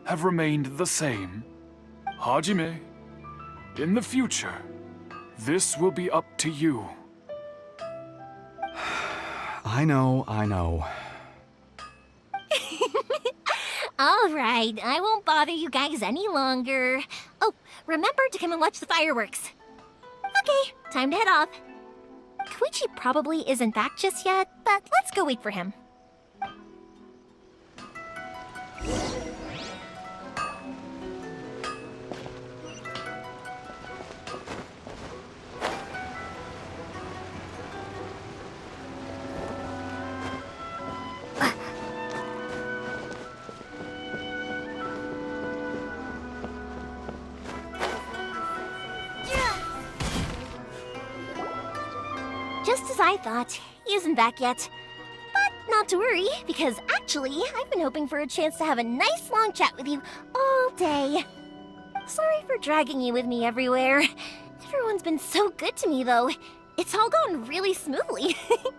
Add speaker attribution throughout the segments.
Speaker 1: have remained the same. Hajime, in the future, this will be up to you.
Speaker 2: I know.
Speaker 3: All right, I won't bother you guys any longer. Oh, remember to come and watch the fireworks. Okay, time to head off. Koichi probably isn't back just yet, but let's go wait for him. Just as I thought, he isn't back yet. But not to worry, because actually, I've been hoping for a chance to have a nice long chat with you all day. Sorry for dragging you with me everywhere. Everyone's been so good to me, though. It's all gone really smoothly.
Speaker 4: Feels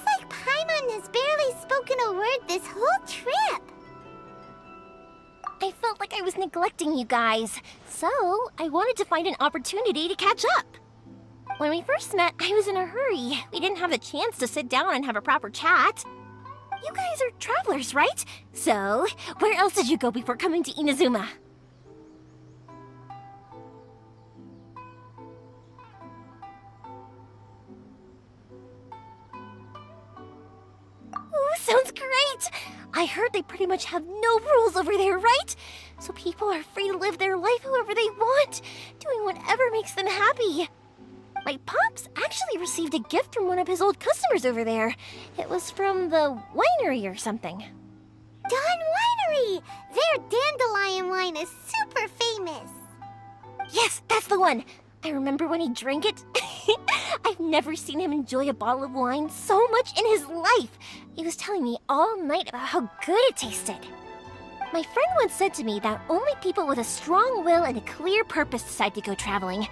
Speaker 4: like Paimon has barely spoken a word this whole trip.
Speaker 3: I felt like I was neglecting you guys, so I wanted to find an opportunity to catch up. When we first met, I was in a hurry. We didn't have a chance to sit down and have a proper chat. You guys are travelers, right? So, where else did you go before coming to Inazuma? Ooh, sounds great! I heard they pretty much have no rules over there, right? So people are free to live their life however they want, doing whatever makes them happy. My pops actually received a gift from one of his old customers over there. It was from the winery or something.
Speaker 4: Dawn Winery! Their dandelion wine is super famous.
Speaker 3: Yes, that's the one. I remember when he drank it. I've never seen him enjoy a bottle of wine so much in his life. He was telling me all night about how good it tasted. My friend once said to me that only people with a strong will and a clear purpose decide to go traveling.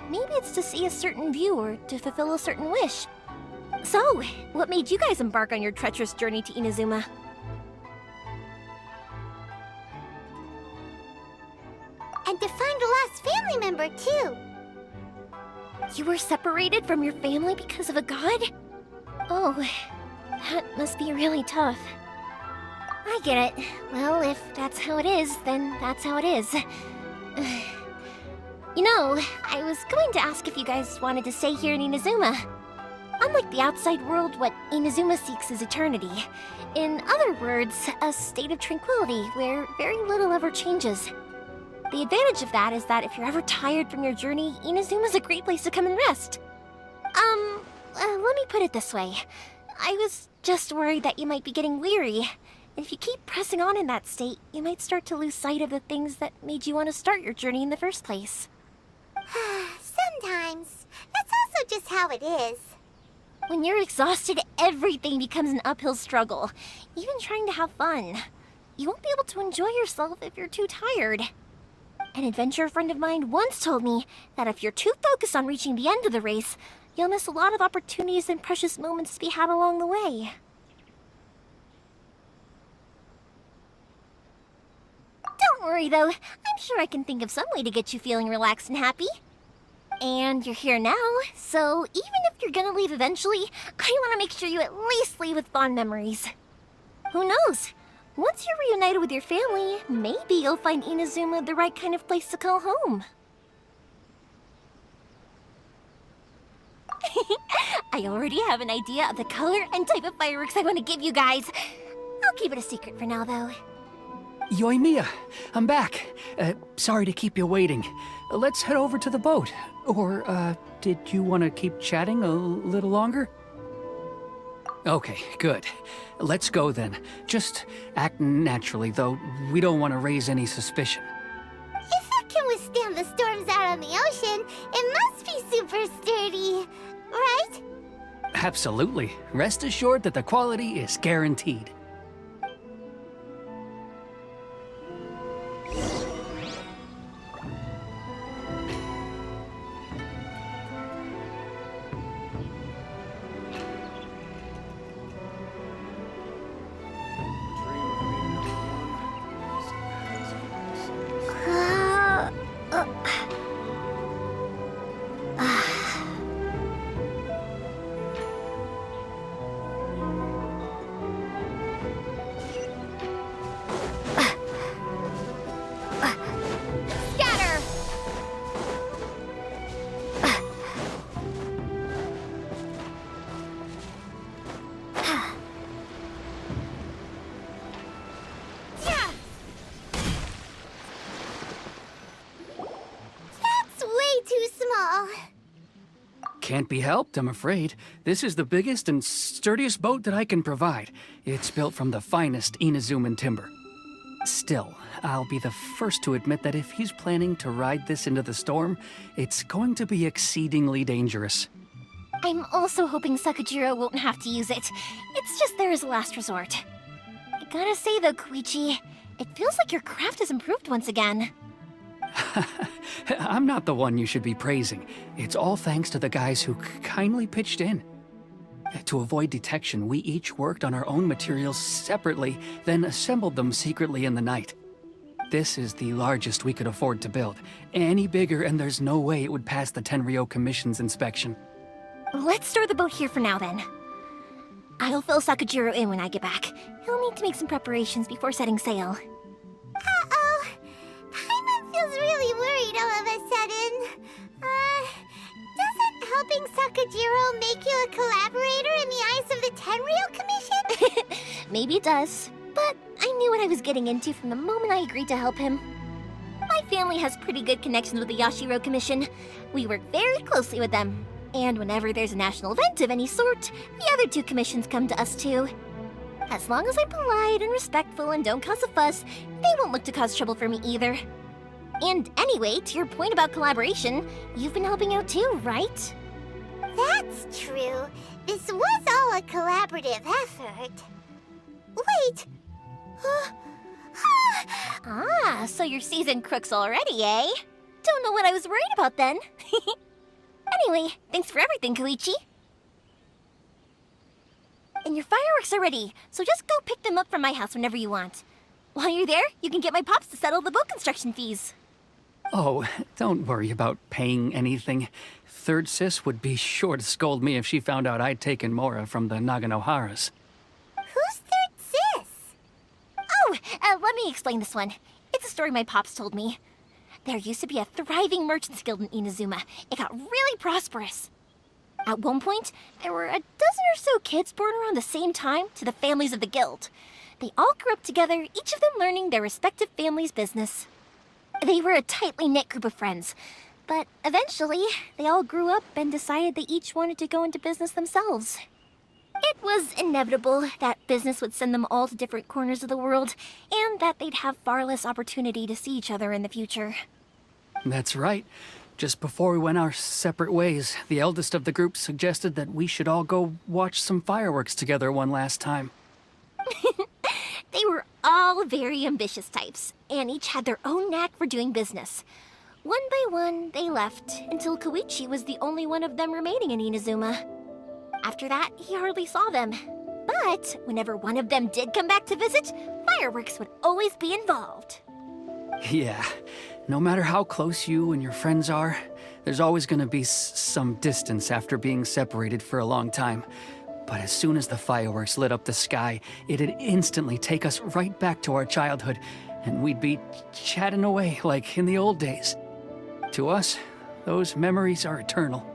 Speaker 3: Maybe it's to see a certain view or to fulfill a certain wish. So, what made you guys embark on your treacherous journey to Inazuma?
Speaker 4: And to find a lost family member, too.
Speaker 3: You were separated from your family because of a god? Oh, that must be really tough. I get it. Well, if that's how it is, then that's how it is. You know, I was going to ask if you guys wanted to stay here in Inazuma. Unlike the outside world, what Inazuma seeks is eternity. In other words, a state of tranquility where very little ever changes. The advantage of that is that if you're ever tired from your journey, Inazuma's a great place to come and rest. Let me put it this way. I was just worried that you might be getting weary. And if you keep pressing on in that state, you might start to lose sight of the things that made you want to start your journey in the first place.
Speaker 4: Sometimes. That's also just how it is.
Speaker 3: When you're exhausted, everything becomes an uphill struggle. Even trying to have fun. You won't be able to enjoy yourself if you're too tired. An adventurer friend of mine once told me that if you're too focused on reaching the end of the race, you'll miss a lot of opportunities and precious moments to be had along the way. Don't worry, though. I'm sure I can think of some way to get you feeling relaxed and happy. And you're here now, so even if you're gonna leave eventually, I want to make sure you at least leave with fond memories. Who knows? Once you're reunited with your family, maybe you'll find Inazuma the right kind of place to call home. I already have an idea of the color and type of fireworks I want to give you guys. I'll keep it a secret for now, though.
Speaker 5: Yoimiya, I'm back. Sorry to keep you waiting. Let's head over to the boat. Or, did you want to keep chatting a little longer? Okay, good. Let's go then. Just act naturally, though we don't want to raise any suspicion.
Speaker 4: If it can withstand the storms out on the ocean, it must be super sturdy, right?
Speaker 5: Absolutely. Rest assured that the quality is guaranteed. Can't be helped, I'm afraid. This is the biggest and sturdiest boat that I can provide. It's built from the finest Inazuman timber. Still, I'll be the first to admit that if he's planning to ride this into the storm, it's going to be exceedingly dangerous.
Speaker 3: I'm also hoping Sakajiro won't have to use it. It's just there as a last resort. I gotta say though, Koichi, it feels like your craft has improved once again.
Speaker 5: I'm not the one you should be praising. It's all thanks to the guys who kindly pitched in. To avoid detection, we each worked on our own materials separately, then assembled them secretly in the night. This is the largest we could afford to build. Any bigger and there's no way it would pass the Tenryo Commission's inspection.
Speaker 3: Let's store the boat here for now then. I'll fill Sakajiro in when I get back. He'll need to make some preparations before setting sail.
Speaker 4: Uh-oh. Paimon feels really worried all of a sudden. Doesn't helping Sakajiro make you a collaborator in the eyes of the Tenryo Commission?
Speaker 3: Maybe it does, but I knew what I was getting into from the moment I agreed to help him. My family has pretty good connections with the Yashiro Commission. We work very closely with them. And whenever there's a national event of any sort, the other two commissions come to us too. As long as I'm polite and respectful and don't cause a fuss, they won't look to cause trouble for me either. And anyway, to your point about collaboration, you've been helping out too, right?
Speaker 4: That's true. This was all a collaborative effort. Wait.
Speaker 3: So you're seasoned crooks already, eh? Don't know what I was worried about then. Anyway, thanks for everything, Koichi. And your fireworks are ready, so just go pick them up from my house whenever you want. While you're there, you can get my pops to settle the boat construction fees.
Speaker 5: Oh, don't worry about paying anything. Third Sis would be sure to scold me if she found out I'd taken Mora from the Naganoharas.
Speaker 4: Who's Third Sis?
Speaker 3: Oh, let me explain this one. It's a story my pops told me. There used to be a thriving merchant's guild in Inazuma. It got really prosperous. At one point, there were a dozen or so kids born around the same time to the families of the guild. They all grew up together, each of them learning their respective family's business. They were a tightly knit group of friends, but eventually, they all grew up and decided they each wanted to go into business themselves. It was inevitable that business would send them all to different corners of the world, and that they'd have far less opportunity to see each other in the future.
Speaker 5: That's right. Just before we went our separate ways, the eldest of the group suggested that we should all go watch some fireworks together one last time.
Speaker 3: They were all very ambitious types, and each had their own knack for doing business. One by one, they left, until Koichi was the only one of them remaining in Inazuma. After that, he hardly saw them. But whenever one of them did come back to visit, fireworks would always be involved.
Speaker 5: Yeah, no matter how close you and your friends are, there's always gonna be some distance after being separated for a long time. But as soon as the fireworks lit up the sky, it'd instantly take us right back to our childhood, and we'd be chatting away like in the old days. To us, those memories are eternal.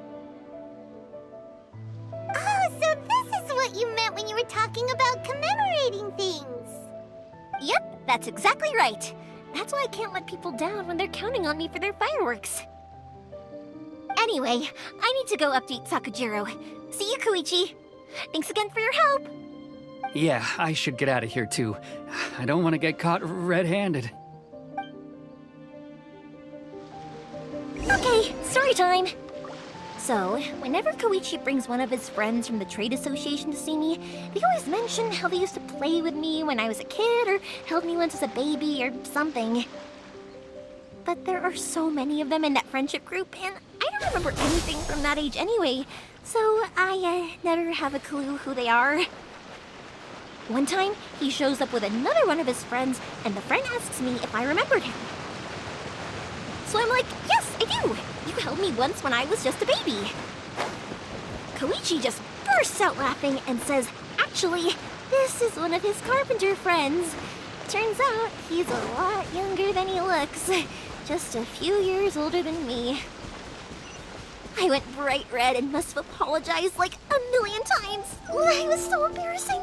Speaker 4: Oh, so this is what you meant when you were talking about commemorating things.
Speaker 3: Yep, that's exactly right. That's why I can't let people down when they're counting on me for their fireworks. Anyway, I need to go update Sakajiro. See you, Koichi. Thanks again for your help.
Speaker 5: Yeah, I should get out of here too. I don't want to get caught red-handed.
Speaker 3: Okay, story time. So, whenever Koichi brings one of his friends from the trade association to see me, they always mention how they used to play with me when I was a kid or held me once as a baby or something. But there are so many of them in that friendship group, and I don't remember anything from that age anyway, so I never have a clue who they are. One time, he shows up with another one of his friends, and the friend asks me if I remembered him. So I'm like, yes, I do! You held me once when I was just a baby. Koichi just bursts out laughing and says, actually, this is one of his carpenter friends. Turns out he's a lot younger than he looks. Just a few years older than me. I went bright red and must have apologized like a million times. It was so embarrassing.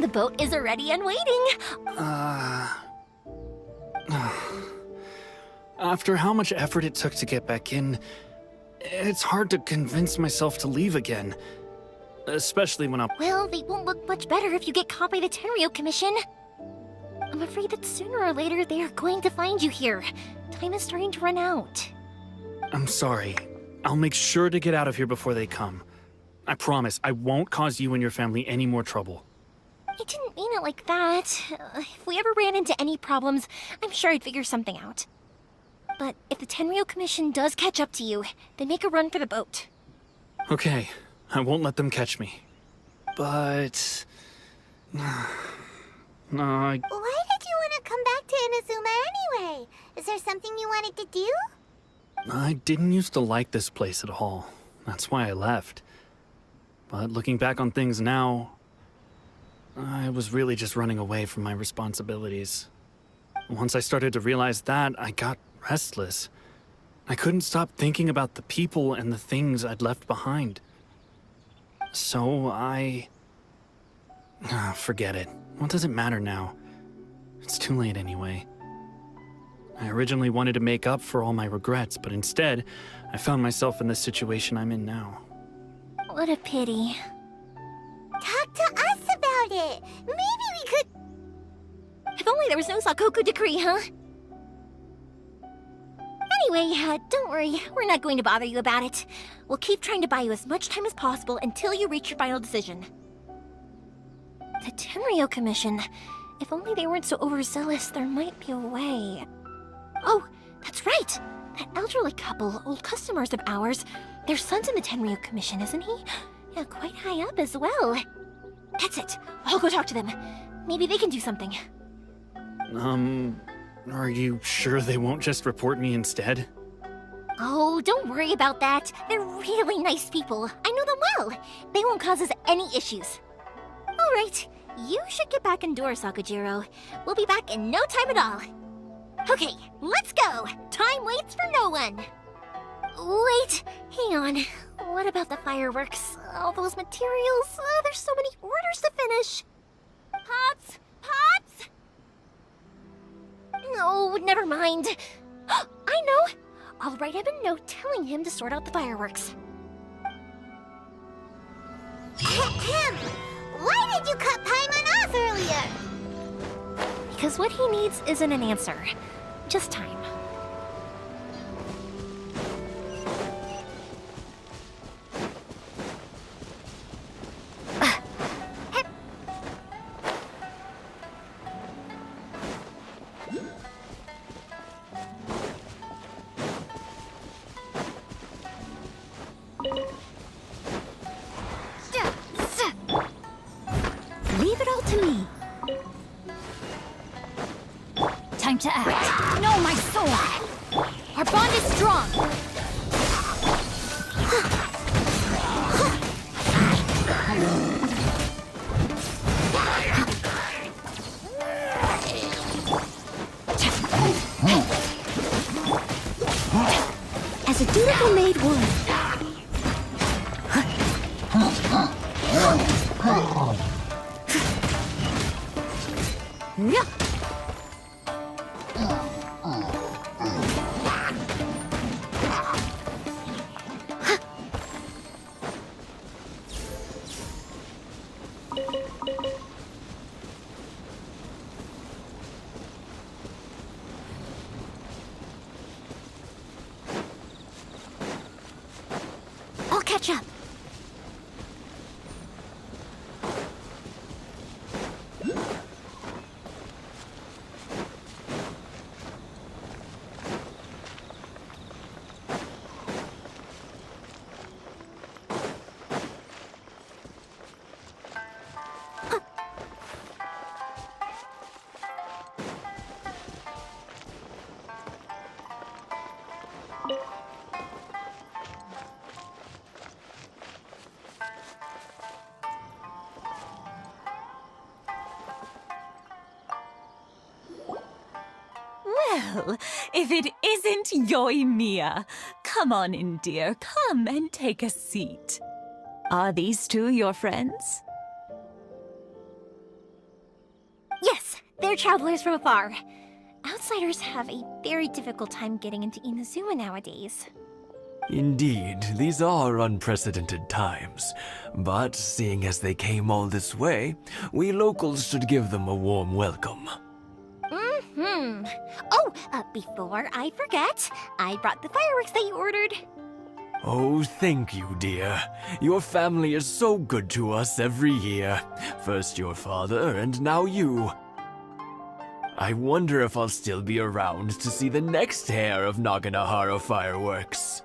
Speaker 3: The boat is ready and waiting.
Speaker 2: After how much effort it took to get back in, it's hard to convince myself to leave again. Especially when I'm...
Speaker 3: Well, they won't look much better if you get caught by the Tenryo Commission. I'm afraid that sooner or later they are going to find you here. Time is starting to run out.
Speaker 2: I'm sorry. I'll make sure to get out of here before they come. I promise I won't cause you and your family any more trouble.
Speaker 3: I didn't mean it like that. If we ever ran into any problems, I'm sure I'd figure something out. But if the Tenryo Commission does catch up to you, then make a run for the boat.
Speaker 2: Okay, I won't let them catch me. But... no,
Speaker 4: Why did you want to come back to Inazuma anyway? Is there something you wanted to do?
Speaker 2: I didn't used to like this place at all. That's why I left. But looking back on things now, I was really just running away from my responsibilities. Once I started to realize that, I got restless. I couldn't stop thinking about the people and the things I'd left behind. So forget it. What does it matter now? It's too late anyway. I originally wanted to make up for all my regrets, but instead, I found myself in the situation I'm in now.
Speaker 3: What a pity.
Speaker 4: Talk to us about it. Maybe we could...
Speaker 3: If only there was no Sakoku decree, huh? Anyway, don't worry. We're not going to bother you about it. We'll keep trying to buy you as much time as possible until you reach your final decision. The Tenryo Commission. If only they weren't so overzealous, there might be a way. Oh, that's right! That elderly couple, old customers of ours, their son's in the Tenryo Commission, isn't he? Yeah, quite high up as well. That's it. I'll go talk to them. Maybe they can do something.
Speaker 2: Are you sure they won't just report me instead?
Speaker 3: Oh, don't worry about that. They're really nice people. I know them well. They won't cause us any issues. All right, you should get back indoors, Sakujiro. We'll be back in no time at all. Okay, let's go. Time waits for no one. Wait, hang on. What about the fireworks? All those materials? There's so many orders to finish. Pops! Pops! No, never mind. I know. I'll write him a note telling him to sort out the fireworks.
Speaker 4: Ahem. Why did you cut Paimon off earlier?
Speaker 3: Because what he needs isn't an answer, just time.
Speaker 6: Leave it all to me. Time to act. No, my sword! Our bond is strong! As a dutiful maid would. Yeah. I'll catch up.
Speaker 7: Well, if it isn't Yoimiya. Come on in, dear. Come and take a seat. Are these two your friends?
Speaker 3: fellow travelers from afar. Outsiders have a very difficult time getting into Inazuma nowadays.
Speaker 8: Indeed, these are unprecedented times. But seeing as they came all this way, we locals should give them a warm welcome.
Speaker 3: Oh, before I forget, I brought the fireworks that you ordered.
Speaker 8: Oh, thank you, dear. Your family is so good to us every year. First your father, and now you. I wonder if I'll still be around to see the next hair of Naganahara fireworks.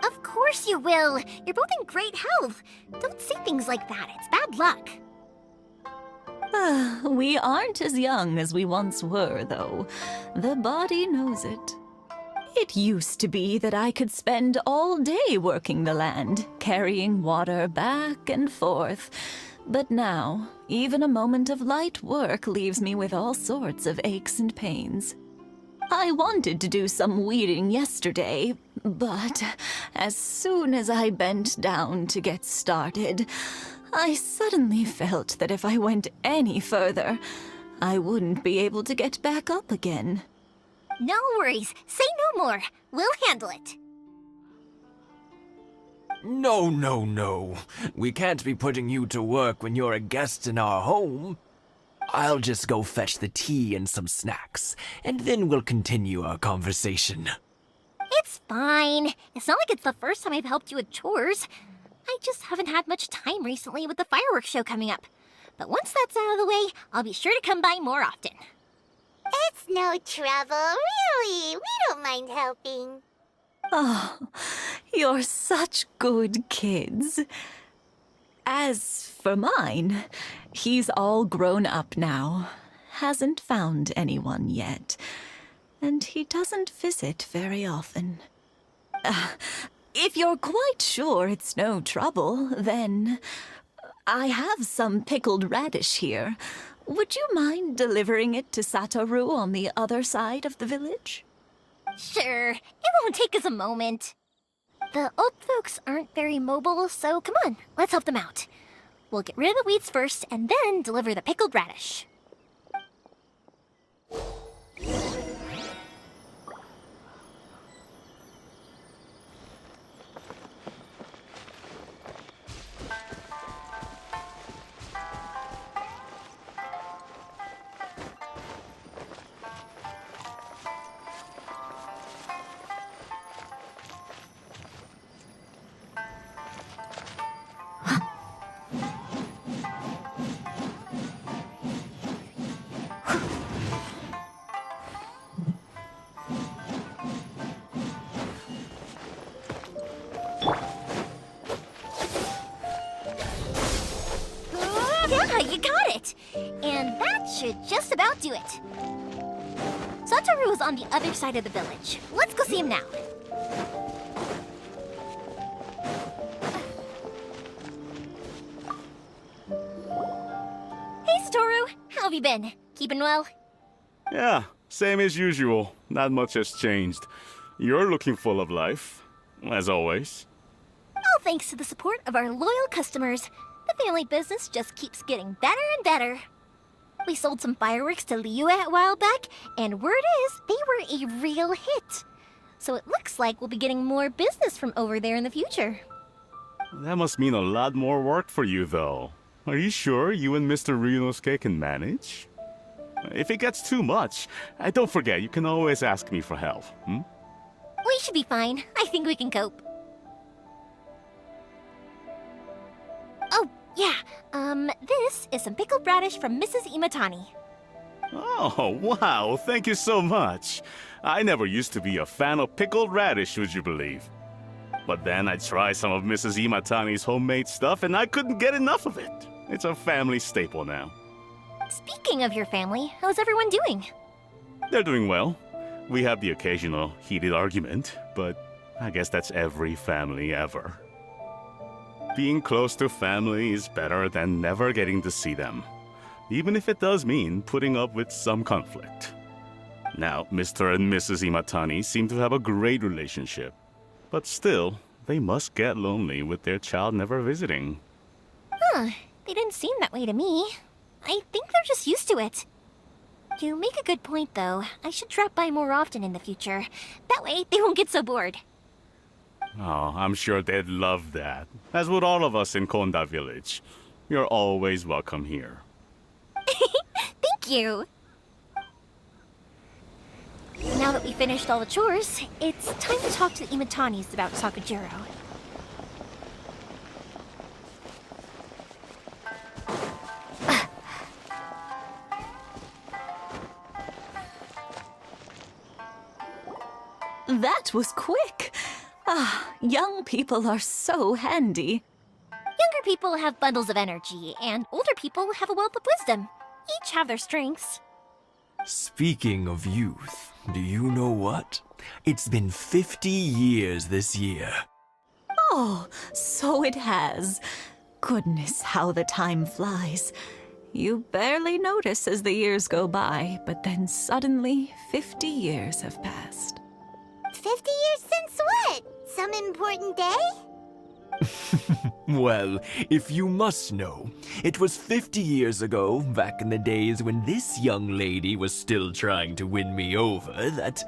Speaker 3: Of course you will. You're both in great health. Don't say things like that. It's bad luck.
Speaker 7: We aren't as young as we once were, though. The body knows it. It used to be that I could spend all day working the land, carrying water back and forth. But now, even a moment of light work leaves me with all sorts of aches and pains. I wanted to do some weeding yesterday, but as soon as I bent down to get started, I suddenly felt that if I went any further, I wouldn't be able to get back up again.
Speaker 3: No worries. Say no more. We'll handle it.
Speaker 8: No, no, no. We can't be putting you to work when you're a guest in our home. I'll just go fetch the tea and some snacks, and then we'll continue our conversation.
Speaker 3: It's fine. It's not like it's the first time I've helped you with chores. I just haven't had much time recently with the fireworks show coming up. But once that's out of the way, I'll be sure to come by more often.
Speaker 4: It's no trouble, really. We don't mind helping.
Speaker 7: Oh, you're such good kids. As for mine, he's all grown up now. Hasn't found anyone yet. And he doesn't visit very often. If you're quite sure it's no trouble, then I have some pickled radish here. Would you mind delivering it to Satoru on the other side of the village?
Speaker 3: Sure. It won't take us a moment. The old folks aren't very mobile, so come on, let's help them out. We'll get rid of the weeds first, and then deliver the pickled radish. Yeah, you got it! And that should just about do it. Satoru is on the other side of the village. Let's go see him now. Hey, Satoru! How have you been? Keeping well?
Speaker 9: Yeah, same as usual. Not much has changed. You're looking full of life, as always.
Speaker 3: All thanks to the support of our loyal customers. The family business just keeps getting better and better. We sold some fireworks to Liyue a while back, and word is they were a real hit. So it looks like we'll be getting more business from over there in the future.
Speaker 9: That must mean a lot more work for you, though. Are you sure you and Mr. Ryunosuke can manage? If it gets too much, don't forget, you can always ask me for help,
Speaker 3: We should be fine. I think we can cope. Oh, yeah. This is some pickled radish from Mrs. Imatani.
Speaker 9: Oh, wow, thank you so much. I never used to be a fan of pickled radish, would you believe? But then I tried some of Mrs. Imatani's homemade stuff and I couldn't get enough of it. It's a family staple now.
Speaker 3: Speaking of your family, how's everyone doing?
Speaker 9: They're doing well. We have the occasional heated argument, but I guess that's every family ever. Being close to family is better than never getting to see them, even if it does mean putting up with some conflict. Now, Mr. and Mrs. Imatani seem to have a great relationship, but still, they must get lonely with their child never visiting.
Speaker 3: Huh, they didn't seem that way to me. I think they're just used to it. You make a good point, though. I should drop by more often in the future. That way, they won't get so bored.
Speaker 9: Oh, I'm sure they'd love that. As would all of us in Konda Village. You're always welcome here.
Speaker 3: Thank you! Now that we finished all the chores, it's time to talk to the Imatanis about Sakujiro.
Speaker 7: That was quick. Ah, young people are so handy.
Speaker 3: Younger people have bundles of energy, and older people have a wealth of wisdom. Each have their strengths.
Speaker 8: Speaking of youth, do you know what? It's been 50 years this year.
Speaker 7: Oh, so it has. Goodness, how the time flies. You barely notice as the years go by, but then suddenly 50 years have passed.
Speaker 4: 50 years since what? Some important day?
Speaker 8: Well, if you must know, it was 50 years ago, back in the days when this young lady was still trying to win me over, that...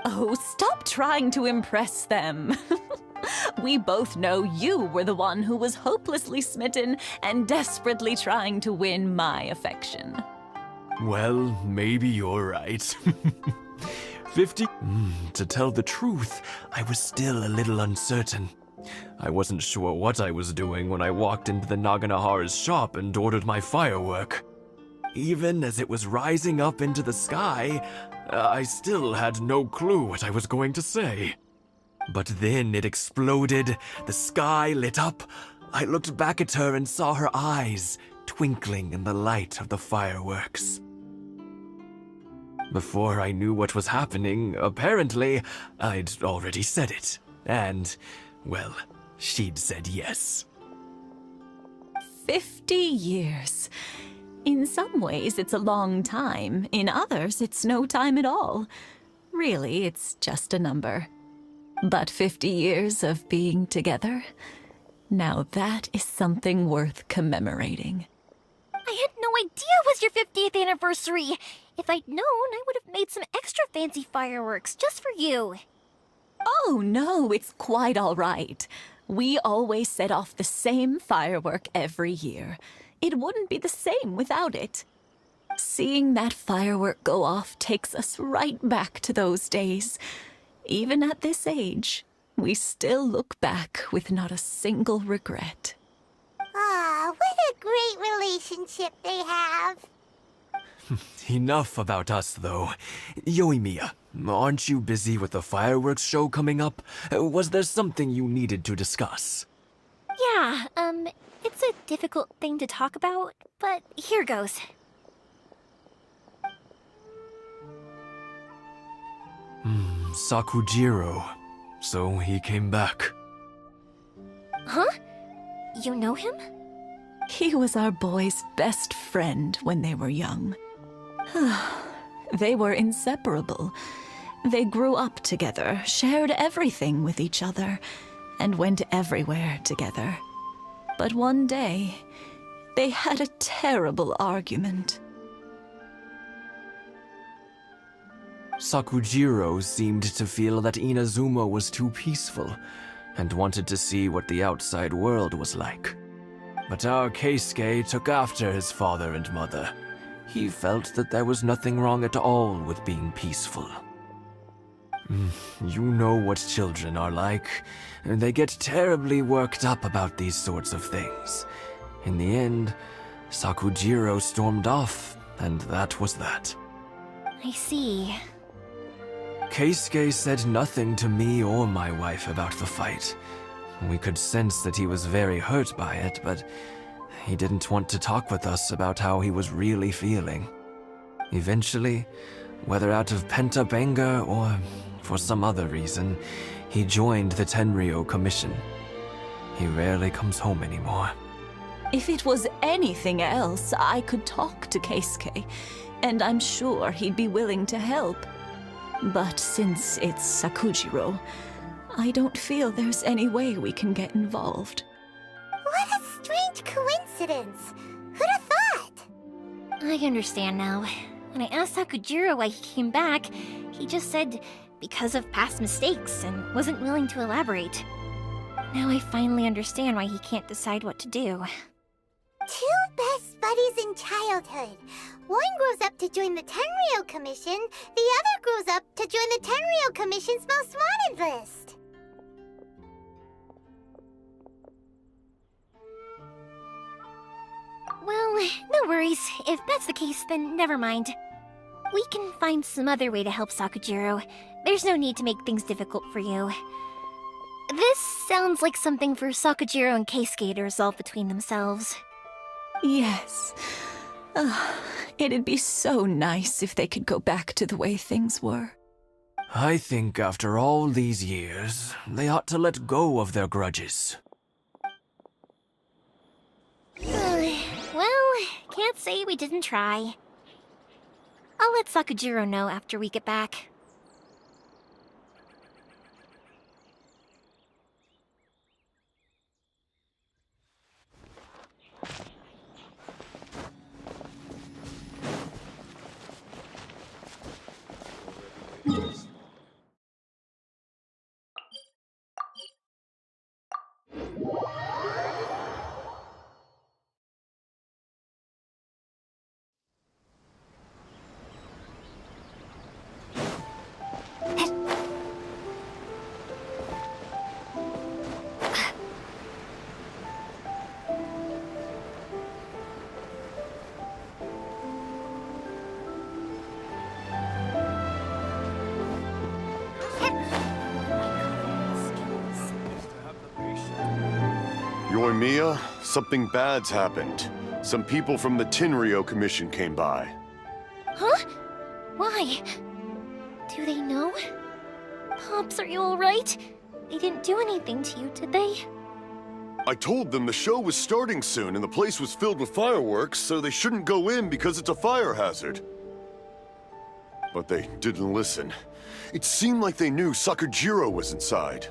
Speaker 7: Oh, stop trying to impress them. We both know you were the one who was hopelessly smitten and desperately trying to win my affection.
Speaker 8: Well, maybe you're right. 50... to tell the truth, I was still a little uncertain. I wasn't sure what I was doing when I walked into the Naganahara's shop and ordered my firework. Even as it was rising up into the sky, I still had no clue what I was going to say. But then it exploded, the sky lit up. I looked back at her and saw her eyes twinkling in the light of the fireworks. Before I knew what was happening, apparently, I'd already said it. And, well, she'd said yes.
Speaker 7: 50 years. In some ways, it's a long time. In others, it's no time at all. Really, it's just a number. But 50 years of being together, now that is something worth commemorating.
Speaker 3: I had no idea it was your 50th anniversary! If I'd known, I would have made some extra fancy fireworks just for you.
Speaker 7: Oh, no, it's quite all right. We always set off the same firework every year. It wouldn't be the same without it. Seeing that firework go off takes us right back to those days. Even at this age, we still look back with not a single regret.
Speaker 4: Ah, what a great relationship they have.
Speaker 8: Enough about us, though. Yoimiya, aren't you busy with the fireworks show coming up? Was there something you needed to discuss?
Speaker 3: Yeah, it's a difficult thing to talk about, but here goes.
Speaker 8: Sakujiro. So he came back.
Speaker 3: Huh? You know him?
Speaker 7: He was our boys' best friend when they were young. They were inseparable. They grew up together, shared everything with each other, and went everywhere together. But one day, they had a terrible argument.
Speaker 8: Sakujiro seemed to feel that Inazuma was too peaceful, and wanted to see what the outside world was like. But our Keisuke took after his father and mother. He felt that there was nothing wrong at all with being peaceful. You know what children are like. They get terribly worked up about these sorts of things. In the end, Sakujiro stormed off, and that was that.
Speaker 3: I see.
Speaker 8: Keisuke said nothing to me or my wife about the fight. We could sense that he was very hurt by it, but he didn't want to talk with us about how he was really feeling. Eventually, whether out of pent-up anger or for some other reason, he joined the Tenryou Commission. He rarely comes home anymore.
Speaker 7: If it was anything else, I could talk to Keisuke, and I'm sure he'd be willing to help. But since it's Sakujiro, I don't feel there's any way we can get involved.
Speaker 4: What a strange coincidence. Who'd have thought?
Speaker 3: I understand now. When I asked Sakujiro why he came back, he just said because of past mistakes and wasn't willing to elaborate. Now I finally understand why he can't decide what to do.
Speaker 4: Two best buddies in childhood. One grows up to join the Tenryou Commission, the other grows up to join the Tenryou Commission's most wanted list.
Speaker 3: Well, no worries. If that's the case, then never mind. We can find some other way to help Sakujiro. There's no need to make things difficult for you. This sounds like something for Sakujiro and Keisuke to resolve between themselves.
Speaker 7: Yes. It'd be so nice if they could go back to the way things were.
Speaker 8: I think after all these years, they ought to let go of their grudges.
Speaker 3: Well, can't say we didn't try. I'll let Sakujiro know after we get back.
Speaker 10: Yoimiya, something bad's happened. Some people from the Tenryou Commission came by.
Speaker 3: Huh? Why? Do they know? Pops, are you alright? They didn't do anything to you, did they?
Speaker 10: I told them the show was starting soon and the place was filled with fireworks, so they shouldn't go in because it's a fire hazard. But they didn't listen. It seemed like they knew Sakujiro was inside.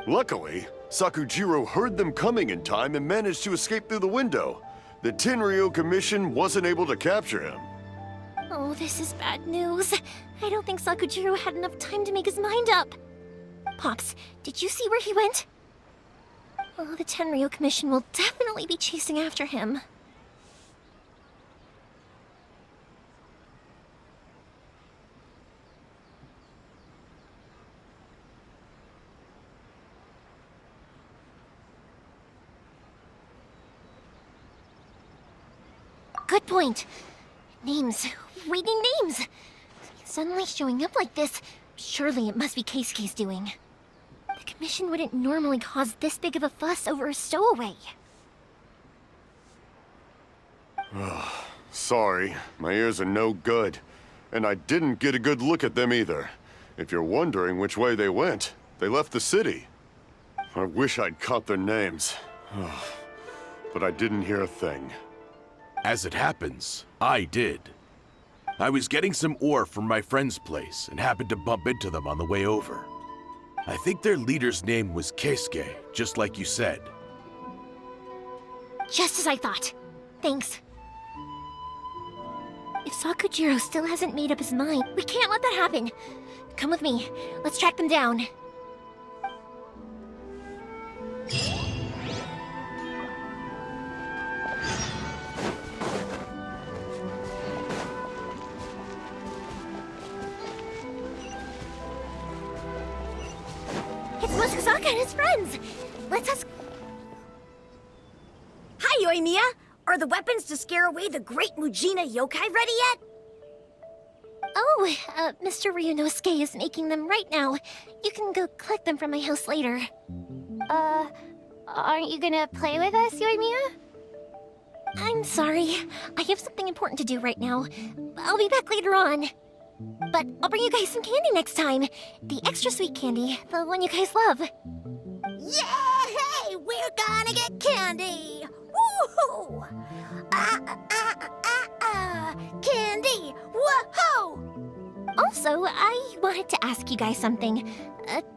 Speaker 10: Luckily, Sakujiro heard them coming in time and managed to escape through the window. The Tenryou Commission wasn't able to capture him.
Speaker 3: Oh, this is bad news. I don't think Sakujiro had enough time to make his mind up. Pops, did you see where he went? Oh, the Tenryou Commission will definitely be chasing after him. Good point. Names. Reading names. Suddenly showing up like this, surely it must be Keisuke's doing. The Commission wouldn't normally cause this big of a fuss over a stowaway.
Speaker 10: Sorry, my ears are no good. And I didn't get a good look at them either. If you're wondering which way they went, they left the city. I wish I'd caught their names. But I didn't hear a thing.
Speaker 11: As it happens, I did. I was getting some ore from my friend's place and happened to bump into them on the way over. I think their leader's name was Keisuke, just like you said.
Speaker 3: Just as I thought. Thanks. If Sakujiro still hasn't made up his mind, we can't let that happen. Come with me. Let's track them down. It's Mochizaka and his friends! Let's ask...
Speaker 12: Hi, Yoimiya! Are the weapons to scare away the great Mujina yokai ready yet?
Speaker 3: Oh, Mr. Ryunosuke is making them right now. You can go collect them from my house later.
Speaker 4: Aren't you gonna play with us, Yoimiya?
Speaker 3: I'm sorry. I have something important to do right now. I'll be back later on. But I'll bring you guys some candy next time. The extra sweet candy, the one you guys love.
Speaker 12: Yay! We're gonna get candy! Woohoo! Candy! Woohoo!
Speaker 3: Also, I wanted to ask you guys something.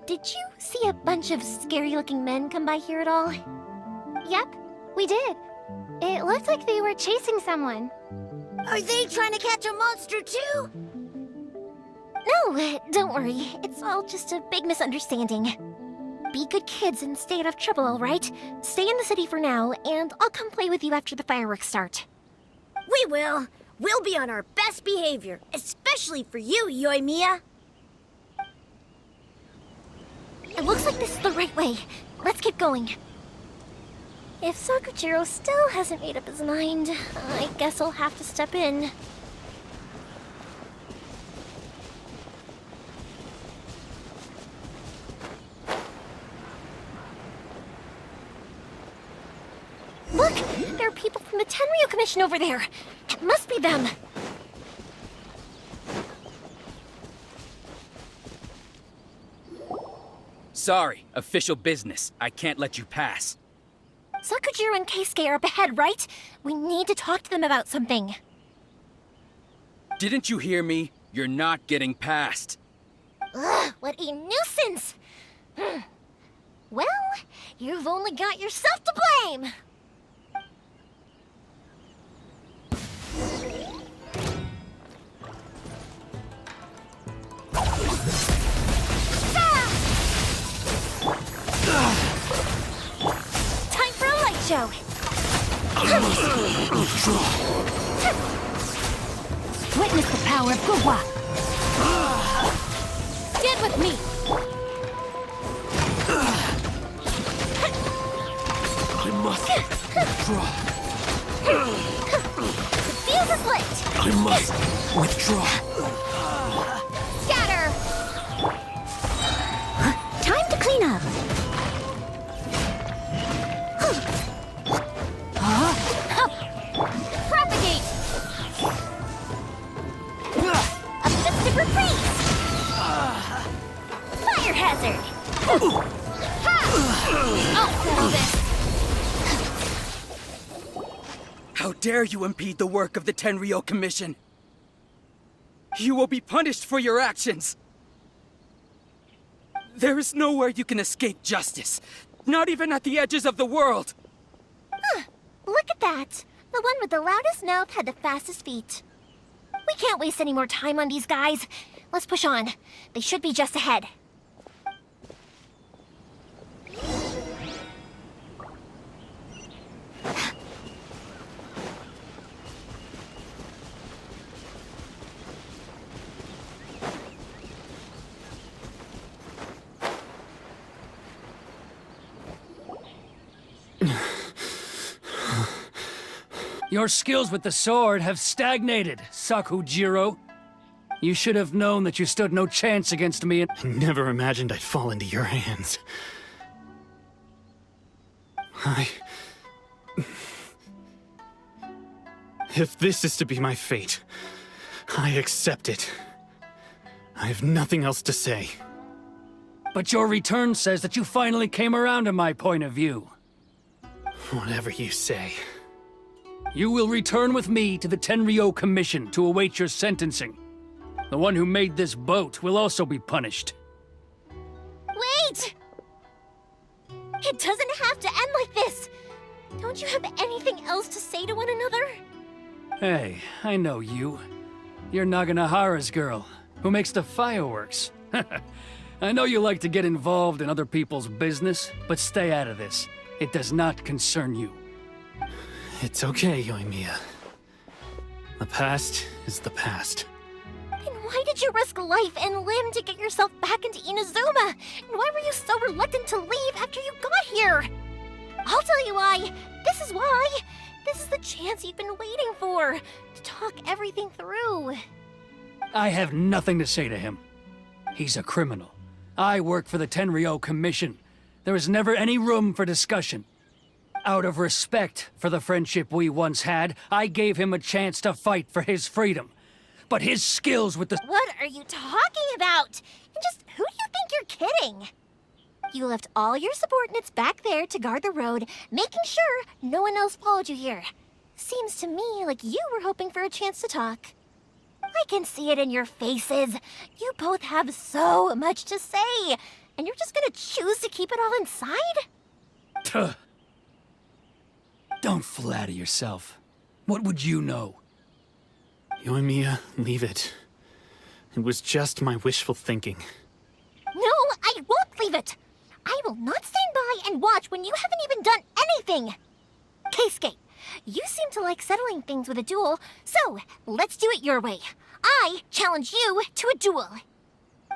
Speaker 3: Did you see a bunch of scary-looking men come by here at all?
Speaker 4: Yep, we did. It looked like they were chasing someone.
Speaker 12: Are they trying to catch a monster too?
Speaker 3: No, don't worry. It's all just a big misunderstanding. Be good kids and stay out of trouble, alright? Stay in the city for now, and I'll come play with you after the fireworks start.
Speaker 12: We will. We'll be on our best behavior, especially for you, Yoimiya.
Speaker 3: It looks like this is the right way. Let's keep going. If Sakujiro still hasn't made up his mind, I guess I'll have to step in. Look! There are people from the Tenryu Commission over there! It must be them!
Speaker 13: Sorry, official business. I can't let you pass.
Speaker 3: Sakujiro and Keisuke are up ahead, right? We need to talk to them about something.
Speaker 13: Didn't you hear me? You're not getting past.
Speaker 3: Ugh, what a nuisance! Well, you've only got yourself to blame! Time for a light show!
Speaker 6: Witness the power of Guwa.
Speaker 3: Stand with me!
Speaker 11: I must withdraw.
Speaker 3: The fuse is lit!
Speaker 11: I must withdraw.
Speaker 3: Scatter! Time to clean up. Propagate! A festive reprise! Fire hazard! I'll settle this!
Speaker 13: How dare you impede the work of the Tenryo Commission? You will be punished for your actions! There is nowhere you can escape justice, not even at the edges of the world!
Speaker 3: Look at that! The one with the loudest mouth had the fastest feet. We can't waste any more time on these guys. Let's push on. They should be just ahead.
Speaker 5: Your skills with the sword have stagnated, Sakujiro. You should have known that you stood no chance against me.
Speaker 2: I never imagined I'd fall into your hands. If this is to be my fate, I accept it. I have nothing else to say.
Speaker 5: But your return says that you finally came around to my point of view.
Speaker 2: Whatever you say.
Speaker 5: You will return with me to the Tenryo Commission to await your sentencing. The one who made this boat will also be punished.
Speaker 3: Wait! It doesn't have to end like this! Don't you have anything else to say to one another?
Speaker 5: Hey, I know you. You're Naganahara's girl, who makes the fireworks. I know you like to get involved in other people's business, but stay out of this. It does not concern you.
Speaker 2: It's okay, Yoimiya. The past is the past.
Speaker 3: Then why did you risk life and limb to get yourself back into Inazuma? And why were you so reluctant to leave after you got here? I'll tell you why. This is why. This is the chance you've been waiting for. To talk everything through.
Speaker 5: I have nothing to say to him. He's a criminal. I work for the Tenryo Commission. There is never any room for discussion. Out of respect for the friendship we once had, I gave him a chance to fight for his freedom. But his skills with the—
Speaker 3: What are you talking about? And just who do you think you're kidding? You left all your subordinates back there to guard the road, making sure no one else followed you here. Seems to me like you were hoping for a chance to talk. I can see it in your faces. You both have so much to say, and you're just gonna choose to keep it all inside?
Speaker 5: Don't flatter yourself. What would you know?
Speaker 2: Yoimiya, leave it. It was just my wishful thinking.
Speaker 3: No, I won't leave it! I will not stand by and watch when you haven't even done anything! Keisuke, you seem to like settling things with a duel, so let's do it your way. I challenge you to a duel.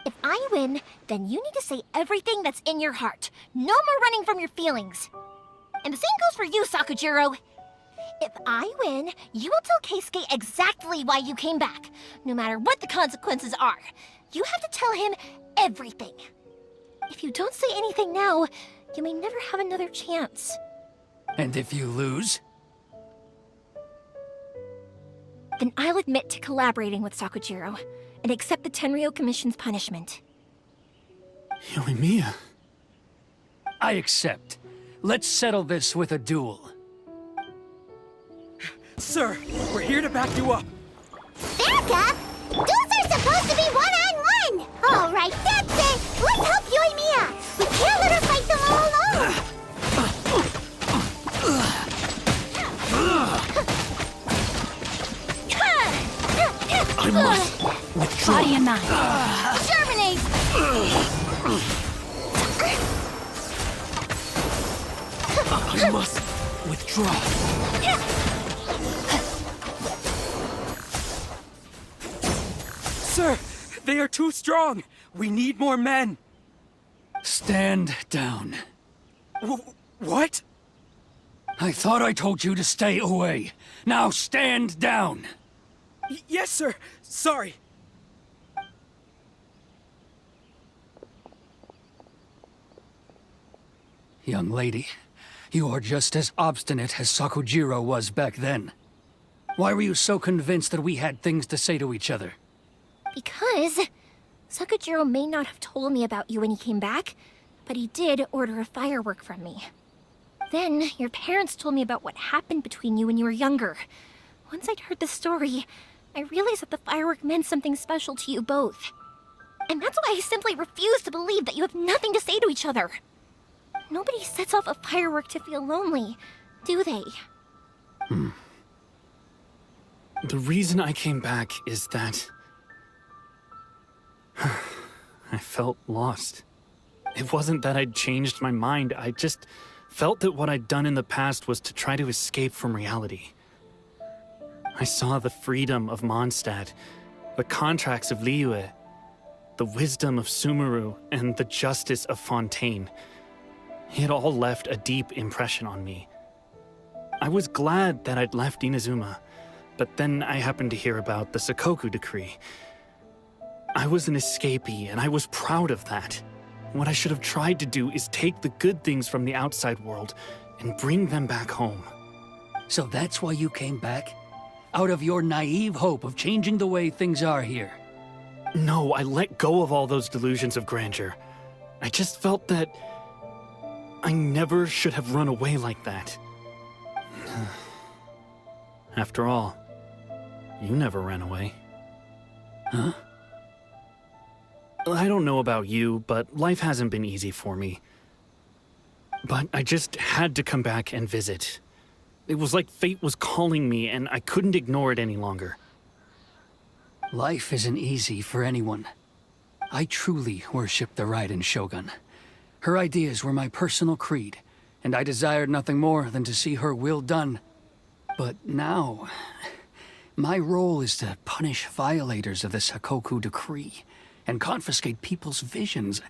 Speaker 3: If I win, then you need to say everything that's in your heart. No more running from your feelings. And the same goes for you, Sakujiro. If I win, you will tell Keisuke exactly why you came back, no matter what the consequences are. You have to tell him everything. If you don't say anything now, you may never have another chance.
Speaker 5: And if you lose?
Speaker 3: Then I'll admit to collaborating with Sakujiro and accept the Tenryou Commission's punishment.
Speaker 2: Yoimiya.
Speaker 5: I accept. Let's settle this with a duel.
Speaker 13: Sir, we're here to back you up.
Speaker 4: Back up? Duels are supposed to be one-on-one! All right, that's it! Let's help Yoimiya! We can't let her fight them all alone!
Speaker 2: I must withdraw.
Speaker 6: Body and mind.
Speaker 3: Germinate!
Speaker 2: I must withdraw.
Speaker 13: Sir, they are too strong. We need more men.
Speaker 5: Stand down.
Speaker 13: What?
Speaker 5: I thought I told you to stay away. Now stand down.
Speaker 13: Yes, sir. Sorry.
Speaker 5: Young lady, you are just as obstinate as Sakujiro was back then. Why were you so convinced that we had things to say to each other?
Speaker 3: Because Sakujiro may not have told me about you when he came back, but he did order a firework from me. Then, your parents told me about what happened between you when you were younger. Once I'd heard the story, I realized that the firework meant something special to you both. And that's why I simply refuse to believe that you have nothing to say to each other. Nobody sets off a firework to feel lonely, do they?
Speaker 2: The reason I came back is that I felt lost. It wasn't that I'd changed my mind, I just felt that what I'd done in the past was to try to escape from reality. I saw the freedom of Mondstadt, the contracts of Liyue, the wisdom of Sumeru, and the justice of Fontaine. It all left a deep impression on me. I was glad that I'd left Inazuma, but then I happened to hear about the Sakoku decree. I was an escapee, and I was proud of that. What I should have tried to do is take the good things from the outside world and bring them back home.
Speaker 5: So that's why you came back? Out of your naive hope of changing the way things are here?
Speaker 2: No, I let go of all those delusions of grandeur. I just felt that I never should have run away like that. After all, you never ran away.
Speaker 5: Huh?
Speaker 2: I don't know about you, but life hasn't been easy for me. But I just had to come back and visit. It was like fate was calling me, and I couldn't ignore it any longer.
Speaker 5: Life isn't easy for anyone. I truly worship the Raiden Shogun. Her ideas were my personal creed, and I desired nothing more than to see her will done. But now, my role is to punish violators of the Sakoku decree and confiscate people's visions.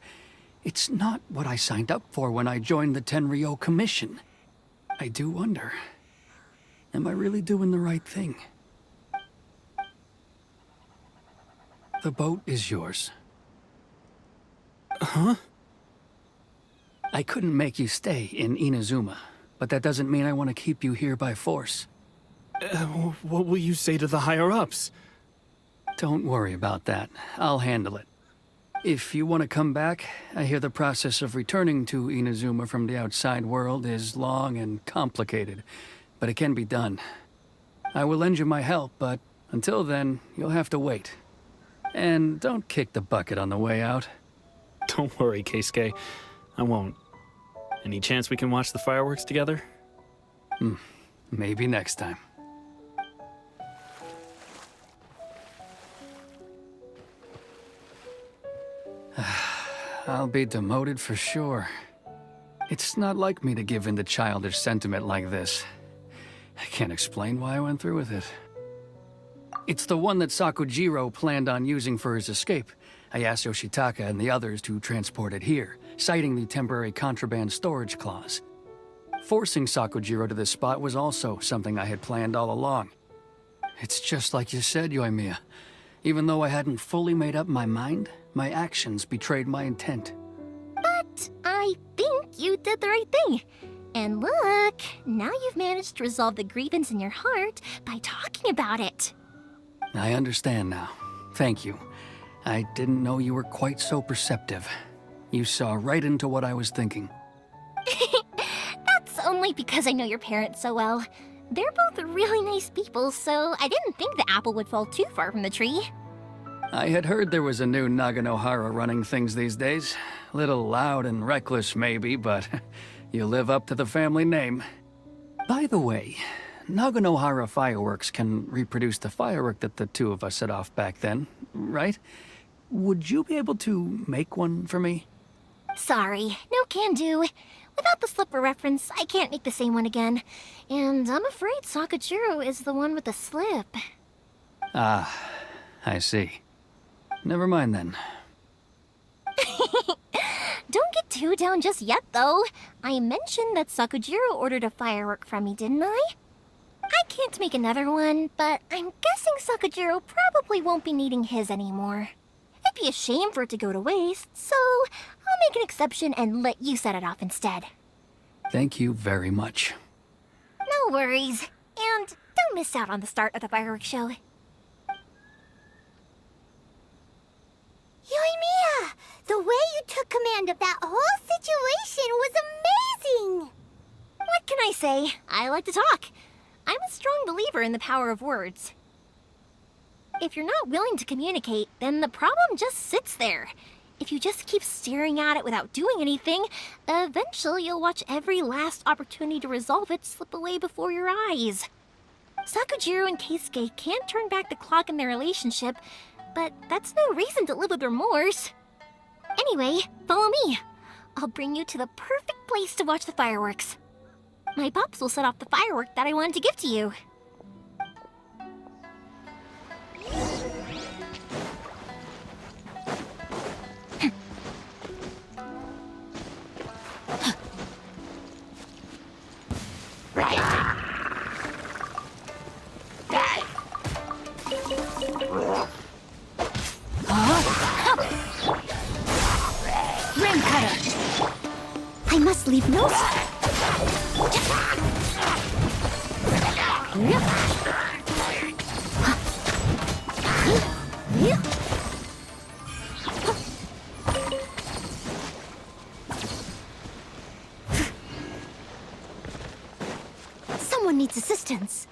Speaker 5: It's not what I signed up for when I joined the Tenryou Commission. I do wonder, am I really doing the right thing? The boat is yours.
Speaker 2: Huh?
Speaker 5: I couldn't make you stay in Inazuma, but that doesn't mean I want to keep you here by force.
Speaker 2: What will you say to the higher-ups?
Speaker 5: Don't worry about that. I'll handle it. If you want to come back, I hear the process of returning to Inazuma from the outside world is long and complicated, but it can be done. I will lend you my help, but until then, you'll have to wait. And don't kick the bucket on the way out.
Speaker 2: Don't worry, Keisuke. I won't. Any chance we can watch the fireworks together?
Speaker 5: Maybe next time. I'll be demoted for sure. It's not like me to give in to childish sentiment like this. I can't explain why I went through with it. It's the one that Sakujiro planned on using for his escape. I asked Yoshitaka and the others to transport it here, citing the temporary contraband storage clause. Forcing Sakujiro to this spot was also something I had planned all along. It's just like you said, Yoimiya. Even though I hadn't fully made up my mind, my actions betrayed my intent.
Speaker 3: But I think you did the right thing. And look, now you've managed to resolve the grievance in your heart by talking about it.
Speaker 5: I understand now. Thank you. I didn't know you were quite so perceptive. You saw right into what I was thinking.
Speaker 3: That's only because I know your parents so well. They're both really nice people, so I didn't think the apple would fall too far from the tree.
Speaker 5: I had heard there was a new Naganohara running things these days. Little loud and reckless, maybe, but you live up to the family name. By the way, Naganohara fireworks can reproduce the firework that the two of us set off back then, right? Would you be able to make one for me?
Speaker 3: Sorry, no can do. Without the slipper reference, I can't make the same one again. And I'm afraid Sakujiro is the one with the slip.
Speaker 5: Ah, I see. Never mind then.
Speaker 3: Don't get too down just yet, though. I mentioned that Sakujiro ordered a firework from me, didn't I? I can't make another one, but I'm guessing Sakujiro probably won't be needing his anymore. It'd be a shame for it to go to waste, so I'll make an exception and let you set it off instead.
Speaker 5: Thank you very much.
Speaker 3: No worries. And don't miss out on the start of the fireworks show.
Speaker 4: Yoimiya! The way you took command of that whole situation was amazing!
Speaker 3: What can I say? I like to talk. I'm a strong believer in the power of words. If you're not willing to communicate, then the problem just sits there. If you just keep staring at it without doing anything, eventually you'll watch every last opportunity to resolve it slip away before your eyes. Sakujiro and Keisuke can't turn back the clock in their relationship, but that's no reason to live with remorse. Anyway, follow me. I'll bring you to the perfect place to watch the fireworks. My pops will set off the firework that I wanted to give to you.
Speaker 6: Rim cutter.
Speaker 3: I must leave notes. Someone needs assistance.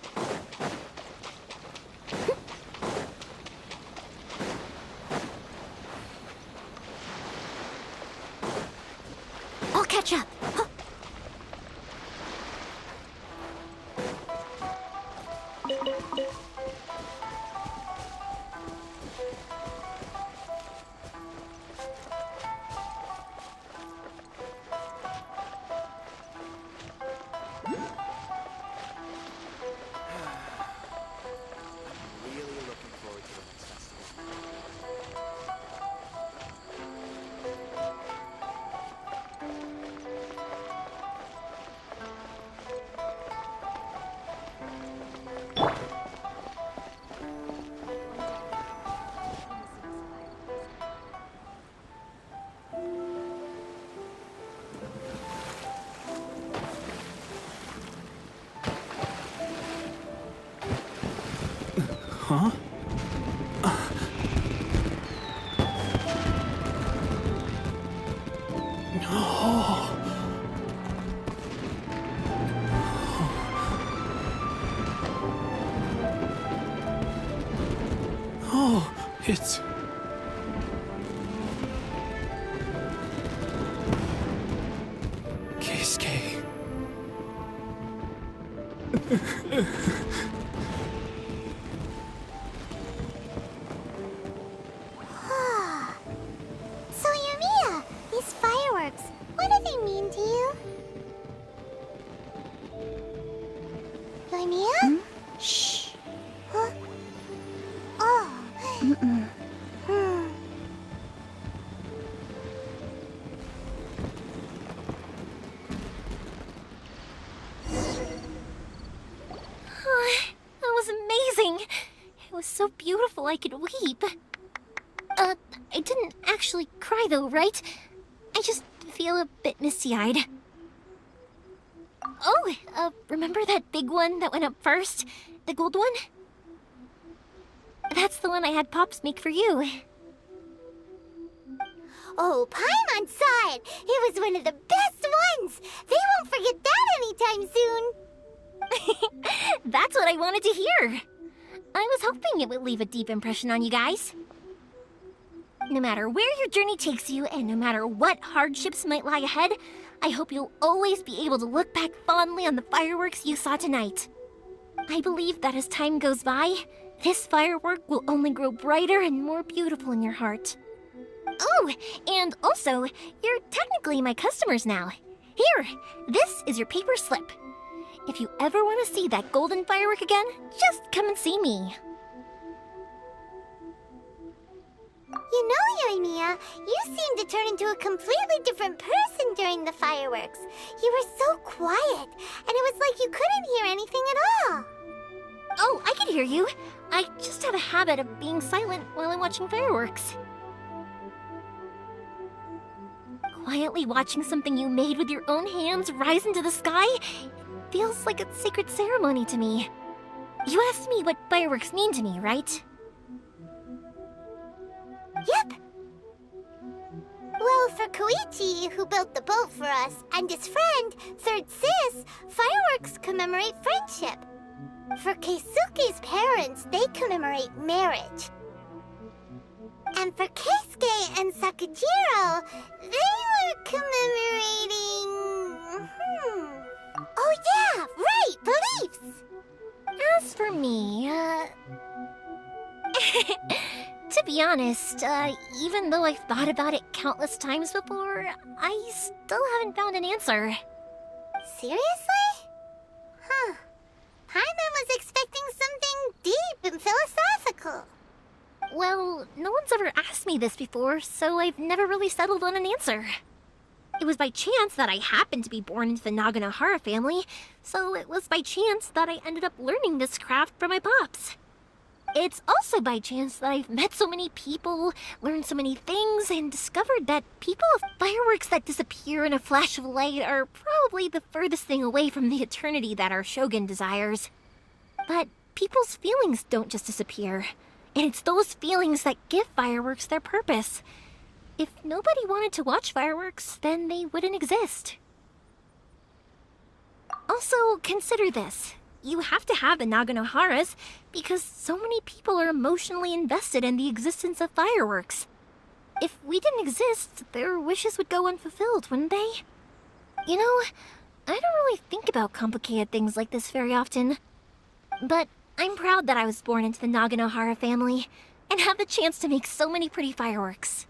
Speaker 3: I'll catch up.
Speaker 2: Huh?
Speaker 1: Oh, it's... Keisuke.
Speaker 4: So Yoimiya,
Speaker 3: That was amazing! It was so beautiful I could weep. I didn't actually cry though, right? I just feel a bit misty-eyed. Oh, remember that big one that went up first? The gold one? That's the one I had Pops make for you.
Speaker 4: Oh, Paimon saw it! It was one of the best ones! They won't forget that anytime soon!
Speaker 3: That's what I wanted to hear. I was hoping it would leave a deep impression on you guys. No matter where your journey takes you, and no matter what hardships might lie ahead, I hope you'll always be able to look back fondly on the fireworks you saw tonight. I believe that as time goes by, this firework will only grow brighter and more beautiful in your heart. Oh, and also, you're technically my customers now. Here, this is your paper slip. If you ever want to see that golden firework again, just come and see me.
Speaker 4: You know, Yoimiya, you seemed to turn into a completely different person during the fireworks. You were so quiet, and it was like you couldn't hear anything at all.
Speaker 3: Oh, I can hear you. I just have a habit of being silent while I'm watching fireworks. Quietly watching something you made with your own hands rise into the sky feels like a sacred ceremony to me. You asked me what fireworks mean to me, right?
Speaker 4: Yep. Well, for Koichi, who built the boat for us, and his friend, Third Sis, fireworks commemorate friendship. For Keisuke's parents, they commemorate marriage. And for Keisuke and Sakajiro, they were commemorating... Oh yeah, right, beliefs!
Speaker 3: As for me, to be honest, even though I've thought about it countless times before, I still haven't found an answer.
Speaker 4: Seriously? Huh. Paimon was expecting something deep and philosophical.
Speaker 3: Well, no one's ever asked me this before, so I've never really settled on an answer. It was by chance that I happened to be born into the Naganohara family, so it was by chance that I ended up learning this craft from my pops. It's also by chance that I've met so many people, learned so many things, and discovered that people with fireworks that disappear in a flash of light are probably the furthest thing away from the eternity that our shogun desires. But people's feelings don't just disappear, and it's those feelings that give fireworks their purpose. If nobody wanted to watch fireworks, then they wouldn't exist. Also, consider this. You have to have the Naganoharas because so many people are emotionally invested in the existence of fireworks. If we didn't exist, their wishes would go unfulfilled, wouldn't they? You know, I don't really think about complicated things like this very often. But I'm proud that I was born into the Naganohara family and have the chance to make so many pretty fireworks.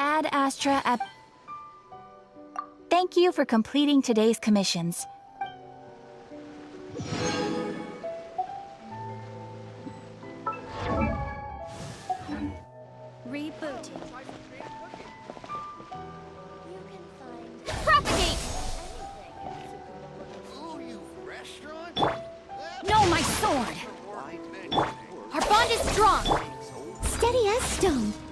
Speaker 6: Ad Astra Ab... Thank you for completing today's commissions.
Speaker 12: Rebooting.
Speaker 6: Propagate! No, my sword! Our bond is strong!
Speaker 4: Steady as stone.